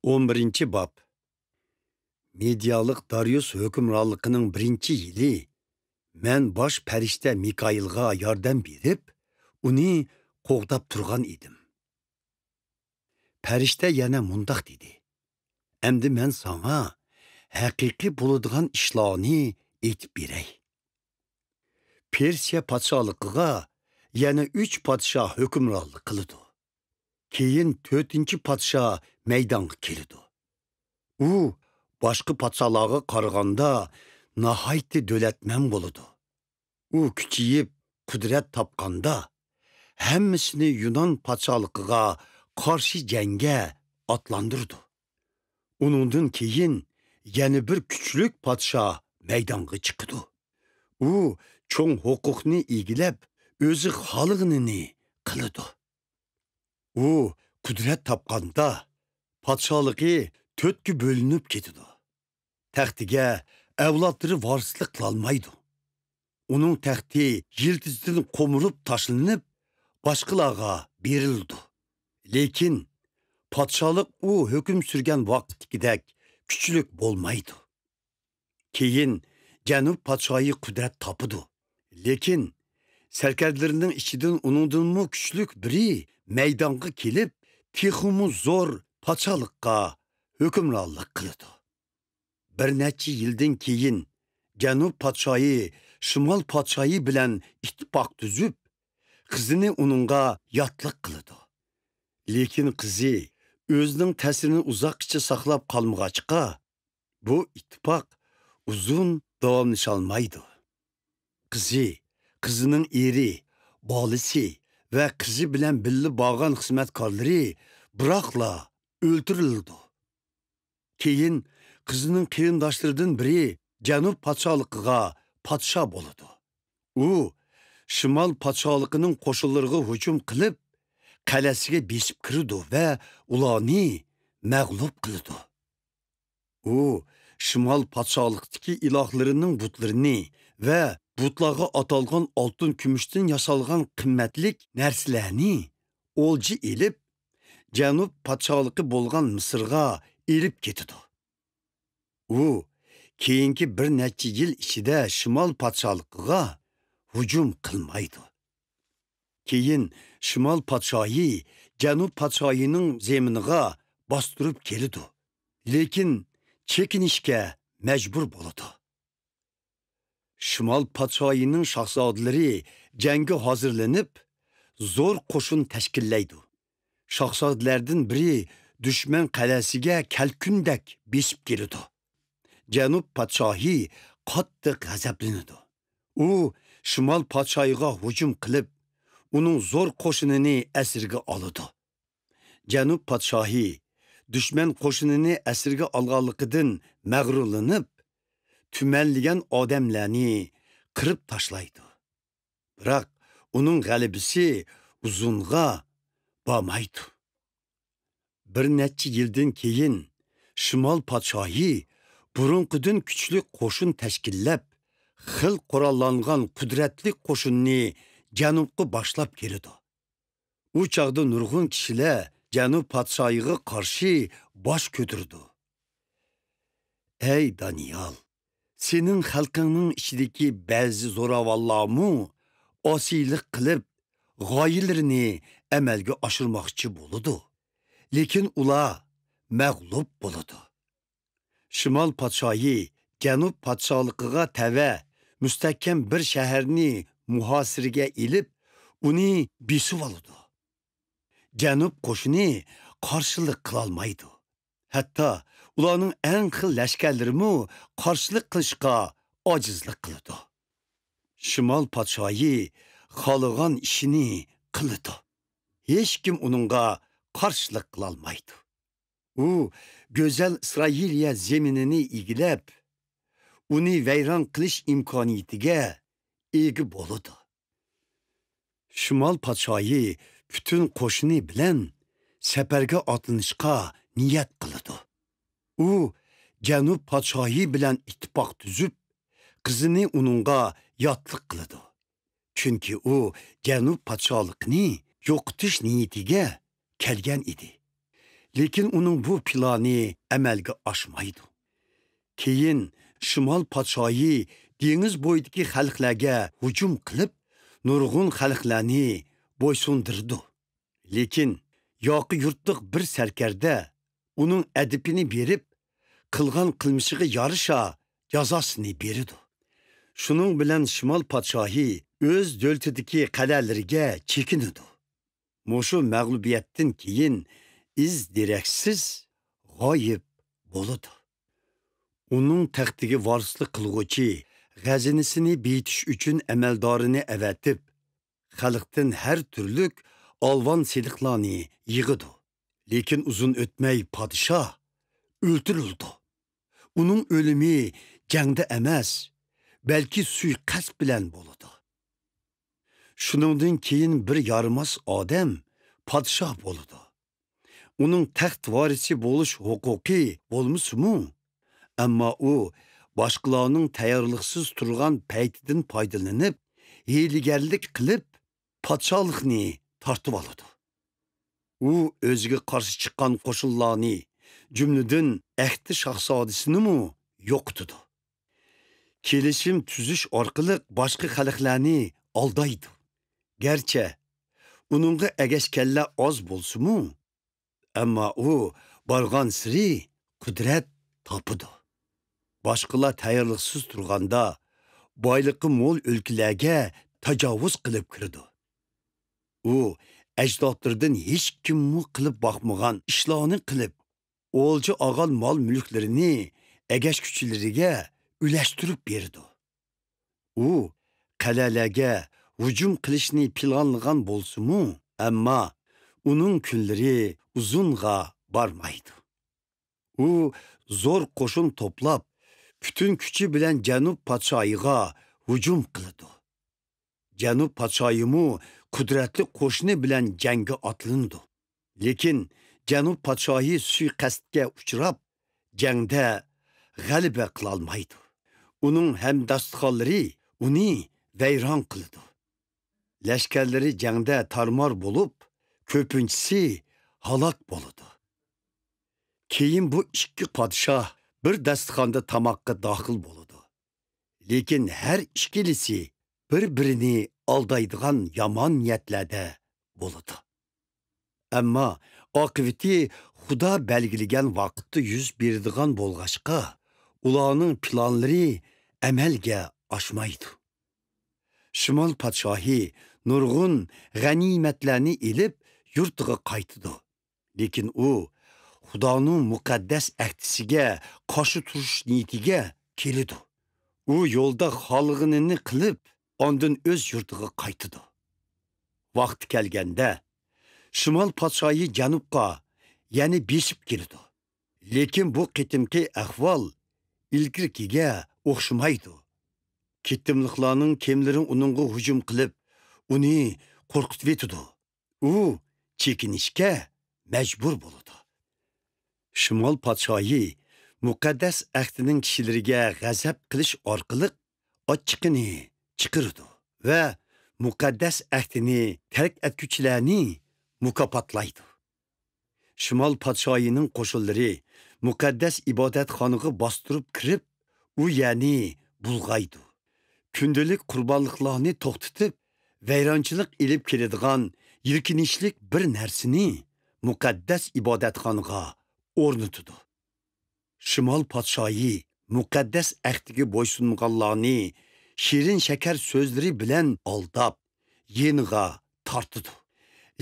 11 bab. Medialik Darius hükümranlığının birinci yılı, men baş perişte Mikailga yardım berip, uni qoğdap turgan idim. Perişte yana mundaq dedi. Emdi men sana haqiqi buladigan işlarni etip berey. Persiya patşalıqıga yana 3 padşah hükümranlık kılıdı. Keyin 4-ci padşah meydanga kelidi. U başqa patşalarga qaraganda nahaytı döletmen boludu. U küçüyüp kudret tapqanda hemmisini Yunan patşalıqıga qarşı jenge atlandırdı. Onundan keyin yana bir küçülük padşah meydanga çıkdı. U çoğun hukukni igilep özü halıgını kılıdı. U kudret tapqanda patşalığı 4'gü bölünüp ketidi. Taxtiga avlodlari varislik qilolmaydi. Uning taxti yildizidan qo'milib tashlanib, boshqalarga berildi. Lekin podsholik u hukm surgan vaqtdagidek kuchlik bo'lmaydi. Keyin Janub podshoyi qudrat topidi. Lekin sarkarlarning ichidan uningdanmi kuchlik biri maydonga kelib, texmi zo'r podsholikqa hukmronlik qildi. Bir neçə yıldan keyin Janub podshoyi Şimal podshoyi bilan ittifoq tuzib, qizini uningga yotliq qildi. Lekin qizi o'zining ta'sirini uzoqcha saqlab qolmag'achqa, bu ittifoq uzun davomlasholmaydi. Qizining eri, bolisi va qizi bilan birga bo'lgan xizmatkorlari biroqla o'ldirildi. Keyin qizining qarindoshlardan biri Janub podshohligiga podsho bo'ldi. U Şimal podshohligining qo'shinlariga hujum qilib, qalasiga besib kirdi va ularni mag'lub qildi. U Şimal podshohligidagi ilohlarining butlarini va butlarga atalgan oltin kumushdan yasalgan qimmatlik narsalarni o'lji elib, Janub podshohligi bo'lgan Misrga elib ketdi. U keyingi bir neçə yil ichida Şimal podshohligiga hujum qilmaydi. Keyin Şimal podshohi Janub podshohining zeminiga bostirib keldi. Lekin chekinishga majbur bo'ldi. Şimal podshohining shahzodalari jangga hozirlanib, zo'r qo'shin tashkillaydi. Shahzodalardan biri dushman qalasiga kalkundek besib keldi. Janub podshohi qattiq g'azablanadi. U Şimal podshohiga hujum qilib, uning zo'r qo'shinini asirga oladi. Janub podshohi dushman qo'shinini asirga olganligidan mag'rurlanib, tumanlagan odamlarni qirib tashlaydi. Biroq uning g'alabasi uzunga bormaydi. Bir neçə yildan keyin Şimal podshohi burunqidan kuchli qo'shin tashkillab, xil qurollangan qudratli qo'shinni janubga boshlab keldi. U chaqda nurg'un kishilar Janub podshohiga qarshi bosh ko'tardi. Ey Daniyal, sening xalqingning ichidagi ba'zi zo'ravonlarmi osiylik qilib, g'oyalarini amalga oshirmoqchi bo'ladi. Lekin ular mag'lub bo'ladi. Şimal podshohi Janub podshohligiga tava mustahkam bir shaharni muhosiraga elib, uni besib oldi. Janub qo'shini qarshilik qila olmaydi. Hatto ularning eng xil lashkarlarimi qarshilik qilishga ojizlik qiladi. Şimal podshohi xohlagan ishini qiladi. Hech kim uningga qarshilik qila olmaydi. U go'zal İsrailiya zeminini igilab, uni vayron qilish imkoniyatiga ega bo'ladi. Şimal podshohi butun qo'shini bilan safarga otlanishga niyat qiladi. U Janub podshohi bilan ittifoq tuzib, qizini uningga yotliq qiladi. Chunki u Janub podshohligini yo'qotish niyatiga kelgan edi. Lekin uning bu plani amalga oshmaydi. Keyin Shimol podshoyi dengiz bo'yidagi xalqlarga hujum qilib, nurg'un xalqlarni bo'ysundirdi. Lekin yoqi yurtliq bir sarkarda uning adibini berib, qilgan qilmishiga yarasha jazosini berdi. Shuning bilan Shimol podshohi o'z davlatidagi qal'alariga chekinadi. Mushu mag'lubiyatdan keyin iz deraksiz g'oyib bo'ladi. Uning taxtiga varislik qilg'uchi g'azinisini betish uchun amaldorini avatib, xalqdan har turlik olvon sediqlarni yig'idi. Lekin uzun o'tmay podshoh o'ldirildi. Uning o'limi jangda emas, balki suiqasd bilan bo'ldi. Shuningdan keyin bir yarimos odam podshoh bo'ldi. Uning taxt varisi bo'lish huquqi bo'lmasa-mu, ammo u boshqalarning tayyorliksiz turgan paytidan foydalanib, hiylagarlik qilib, podshohlikni tortib oldi. U o'ziga qarshi chiqqan qo'shinlarni, jumladan Ahdi shahzodasini yo'qotdi. Kelishim tuzish orqali boshqa xalqlarni aldaydi. Gerçi uningga agashganlar oz bo'lsa-mu, ammo u borgan siri qudrat topidi. Boshqalar tayyorliksiz turganda boyliqi mo'l o'lkalarga tajovuz qilib kirdi. U ajdodlardan hech kimmi qilib boqmagan ishlarni qilib, o'lja olgan mol mulklarini agash kuchlariga ulashtirib berdi. U qal'alarga hujum qilishni planlagan bo'lsa-mu, ammo uning kunlari uzunga bormaydi. U zo'r qo'shin to'plab, butun kuchi bilan Janub podshoyiga hujum qildi. Janub podshoyimi qudratli qo'shini bilan jangga otlandi. Lekin Janub podshoyi suiqasdga uchrab, jangda g'alaba qila olmaydi. Uning hamdastxonlari uni vayron qildi. Lashkarlari jangda tarmor bo'lib, ko'pinchisi halok bo'ldi. Keyin bu ikki podshoh bir dasturxonda tamoqqa daxil bo'ldi. Lekin har ikkilisi bir-birini aldaydigan yomon niyatlarda bo'ldi. Ammo oqibati Xudo belgilagan vaqtda yuz beradigan bo'lg'achqa, ularning planlari amalga oshmaydi. Shimol podshohi nurg'un g'animatlarni ilib yurtiga qaytdi. Lekin u Xudoning muqaddas ahdisiga qarshi turish niyatiga keldi. U yo'lda xalqini qilib, ondan o'z yurtiga qaytdi. Vaqti kelganda Shimol podshohi janubga yana besib keldi. Lekin bu qitimki ahvol ilgirkiga o'xshamaydi. Ketimliqlarning kemlari uningga hujum qilib, uni qo'rqitib etdi. U chekinishga majbur bo'ldi. Shimol podshohi muqaddas ahdining kishilariga g'azab qilish orqali ochiqini chiqirdi va muqaddas ahdini tark etuvchilarni mukofotlaydi. Shimol podshohining qo'shinlari muqaddas ibodatxonaga bostirib kirib, u ya'ni bulg'aydi. Kundalik qurbonliklarni to'xtatib, vayronchilik ilib keladigan yirkinishlik bir narsani muqaddas ibodatxonaga o'rnatdi. Shimol podshohi muqaddas ahdiga bo'ysunmaganlarni shirin shakar so'zlari bilan aldab, yeniga tortdi.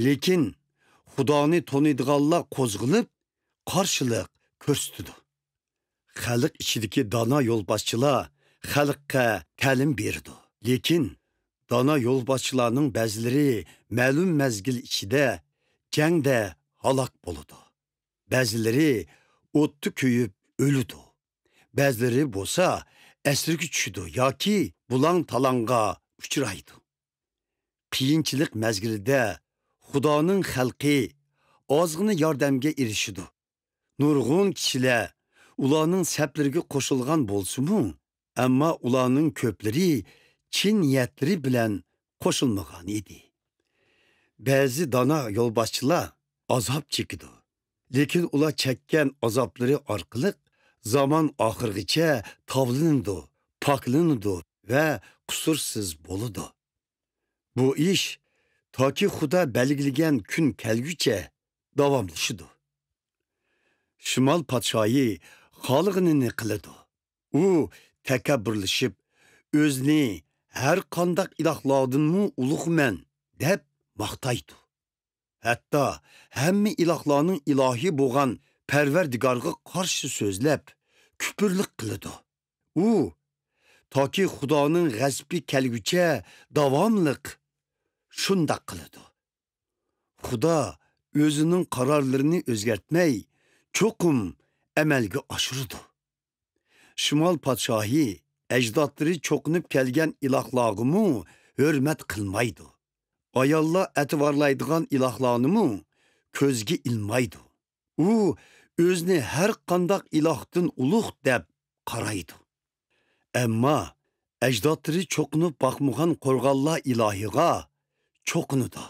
Lekin Xudoni taniydiganlar qo'zg'ilib, qarshilik ko'rsatdi. Xalq ichidagi dono yo'lboshchilar xalqqa ta'lim berdi. Lekin dono yo'lboshchilarning ba'zilari ma'lum mezgil ichida jangda halok bo'ldi. Ba'zilari o'tda kuyib o'ldi. Ba'zilari bo'lsa asirga tushdi yoki bulang-talangga uchraydi. Qiyinchilik mezgilida Xudoning xalqi ozg'ina yordamga erishdi. Nurg'un kishilar ularning saflariga qo'shilgan bo'lsa-mu, ammo ularning ko'plari chin niyatlari bilan qo'shilmagan edi. Ba'zi dono yo'lboshchilar azob chekdi. Lekin ular çekken azapları arkalık zaman ahırgıça tavlanıdı, paklanıdı ve kusursuz boludu. Bu iş ta ki Xuda belgilegen kun kelgüçe davamlaşıdı. Şimal patşayı xalığını kılıdı. U tekabbürleşip özünü her kandak ilahladın mı uluq men dep maqtaydı. Hatta hemmi ilahlarının ilahi boğan perverdigarga karşı sözlep küpürlük kılıdı. U ta ki Xudanın g'azbi kelgüçe davamlık şundak kılıdı. Xuda özünün kararlarını özgertmey çokum emelge aşırıdı. Şimal padşahı ecdatları çokunup kelgen ilahlağımı hürmet kılmaydı. Ayalla etivarlaydıgan ilahlanımı közge ilmaydı. U özünü her kandak ilahtın uluq dep qaraydı. Emma ecdatları çokunup bakmıgan korgalla ilahiga çokunudu.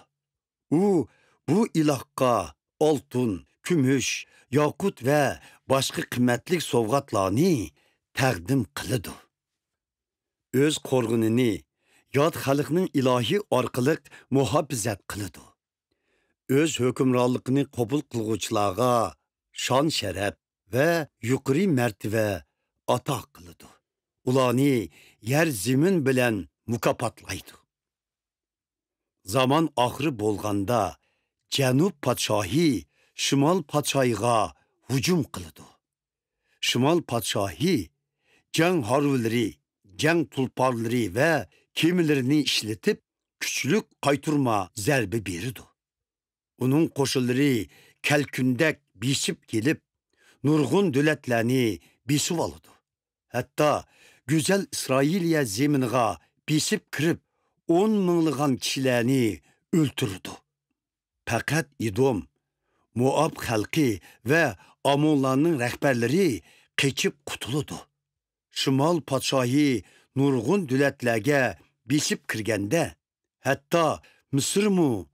U bu ilahqa altın, kümüş, yakut ve başka kıymetlik sovgatlarını təqdim kılıdı. Öz korgununu yad xalqının ilahi arqılıq muhabbizet kılıdı. Öz hükümranlıqını qabul qılğıçlarga şan şeref ve yuqori mertebe ata kılıdı. Ularni yer zimin bilen mukapatlaydı. Zaman ahırı bolganda Cenub padşahı Şimal padşahıga hücum kılıdı. Şimal padşahı can harvları, can tulparları ve kimilerini işletip küçülük kayturma zerbe biridu. Onun koşulları kelkündek bisip gelip nurgun döletlerini bisip alıdı. Hatta güzel İsrailiye zeminine bisip kirip 10 minligan kişilerini öldürdü. Fakat İdom, Moab halkı ve Amonlarının rehberleri keçip kutuludu. Şimal padşahı nurgun dületlerge bisip kirgende, hatta Mısır mı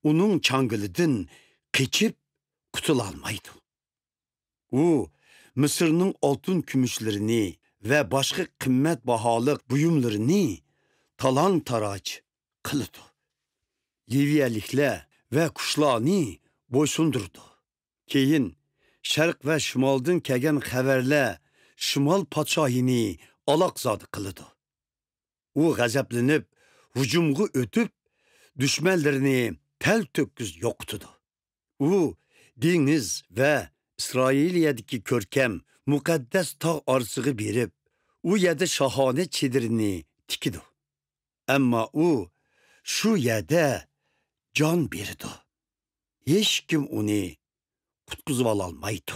onun çangılıdın keçip kutulalmaydı. O Mısır'ın altın kümüşlerini ve başka kıymet bahalık buyumlarını talan taraç kılıdı. Liviyelikle ve kuşlarını boysundurdu. Keyin şerq ve şimaldın kegen haberle Şimal padşahini alakzadı kılıdı. O gazaplanıp hücumgu ötüp düşmanlarını tel töküz yoktudu. O deniz ve İsrailiyedeki körkem mukaddes tağ arsığı berip o yerde şahane çedirini tikidi. Ama o şu yerde can berdi. Hiç kim onu kutkuzup alalmaydı.